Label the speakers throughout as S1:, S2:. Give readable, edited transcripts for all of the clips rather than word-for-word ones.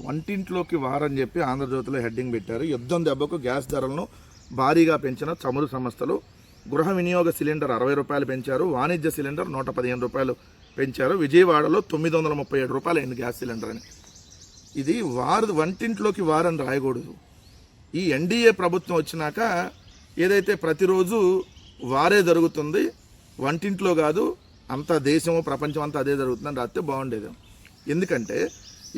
S1: వంటింట్లోకి వారని చెప్పి ఆంధ్రజ్యోతిలో హెడ్డింగ్ పెట్టారు. యుద్ధం దెబ్బకు గ్యాస్ ధరలను భారీగా పెంచిన చమురు సంస్థలు. గృహ వినియోగ సిలిండర్ 60 రూపాయలు పెంచారు. వాణిజ్య సిలిండర్ 115 రూపాయలు పెంచారు. విజయవాడలో 937 రూపాయలు అయింది గ్యాస్ సిలిండర్ అని. ఇది వంటింట్లోకి వారని రాయకూడదు. ఈ ఎన్డీఏ ప్రభుత్వం వచ్చినాక ఏదైతే ప్రతిరోజు వారే జరుగుతుంది, వంటింట్లో కాదు అంత దేశము ప్రపంచం అంతా అదే జరుగుతుందని రాస్తే బాగుండేది. ఎందుకంటే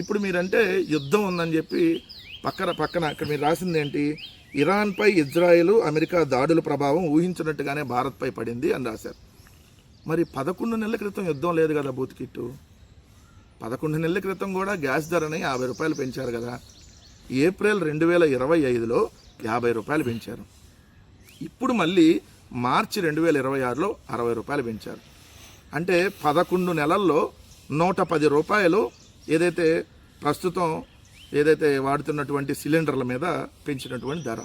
S1: ఇప్పుడు మీరంటే యుద్ధం ఉందని చెప్పి పక్కన అక్కడ మీరు రాసింది ఏంటి, ఇరాన్పై ఇజ్రాయెల్ అమెరికా దాడుల ప్రభావం ఊహించినట్టుగానే భారత్పై పడింది అని రాశారు. మరి 11 నెలల క్రితం యుద్ధం లేదు కదా బూత్కిట్టు. 11 నెలల క్రితం కూడా గ్యాస్ ధరని 50 రూపాయలు పెంచారు కదా. ఏప్రిల్ 2025లో 50 రూపాయలు పెంచారు. ఇప్పుడు మళ్ళీ మార్చి 2026లో 60 రూపాయలు పెంచారు. అంటే 11 నెలల్లో 110 రూపాయలు ఏదైతే ప్రస్తుతం వాడుతున్నటువంటి సిలిండర్ల మీద పెంచినటువంటి ధర.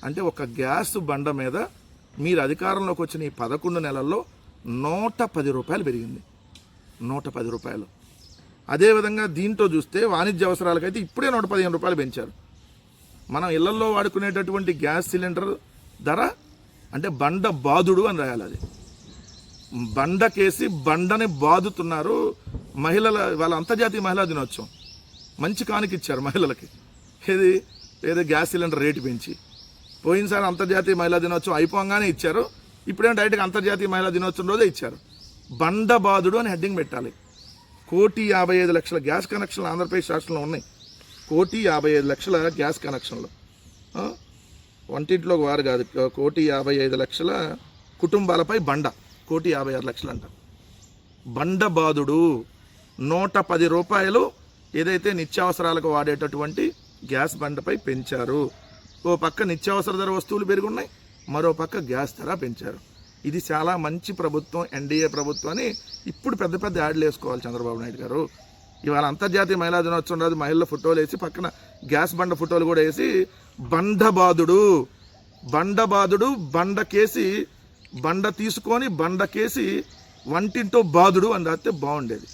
S1: అంటే ఒక గ్యాస్ బండ మీద మీరు అధికారంలోకి వచ్చిన ఈ 11 నెలల్లో 110 రూపాయలు పెరిగింది. 110 రూపాయలు. అదేవిధంగా దీంట్లో చూస్తే వాణిజ్య అవసరాలకైతే ఇప్పుడే 115 రూపాయలు పెంచారు. మనం ఇళ్లలో వాడుకునేటటువంటి గ్యాస్ సిలిండర్ ధర అంటే బండ బాదుడు అని రాయాలి. అది బండకేసి బండని బాదుతున్నారు మహిళల. వాళ్ళ అంతర్జాతీయ మహిళా దినోత్సవం మంచి కానుకిచ్చారు మహిళలకి. ఏదో గ్యాస్ సిలిండర్ రేటు పెంచి పోయినసారి అంతర్జాతీయ మహిళా దినోత్సవం అయిపోగానే ఇచ్చారు. ఇప్పుడేమో డైరెక్ట్గా అంతర్జాతీయ మహిళా దినోత్సవం రోజే ఇచ్చారు. బండ బాదుడు అని హెడ్డింగ్ పెట్టాలి. 1,55,00,000 గ్యాస్ కనెక్షన్లు ఆంధ్రప్రదేశ్ రాష్ట్రంలో ఉన్నాయి. 1,55,00,000 గ్యాస్ కనెక్షన్లు. వంటింట్లోకి వారు కాదు, 1,55,00,000 కుటుంబాలపై బండ. 1,56,00,000 అంట. బండ బాదుడు. 110 రూపాయలు ఏదైతే నిత్యావసరాలకు వాడేటటువంటి గ్యాస్ బండపై పెంచారు. ఓ పక్క నిత్యావసర ధర వస్తువులు పెరుగున్నాయి, మరో పక్క గ్యాస్ ధర పెంచారు. ఇది చాలా మంచి ప్రభుత్వం ఎన్డీఏ ప్రభుత్వం అని ఇప్పుడు పెద్ద పెద్ద యాడ్లు వేసుకోవాలి చంద్రబాబు నాయుడు గారు. ఇవాళ అంతర్జాతీయ మహిళా దినోత్సవం రోజు మహిళల ఫోటోలు వేసి పక్కన గ్యాస్ బండ ఫోటోలు కూడా వేసి బండబాదుడు బండకేసి బండ తీసుకొని బండకేసి వంటింటో బాదుడు అని రాస్తే బాగుండేది.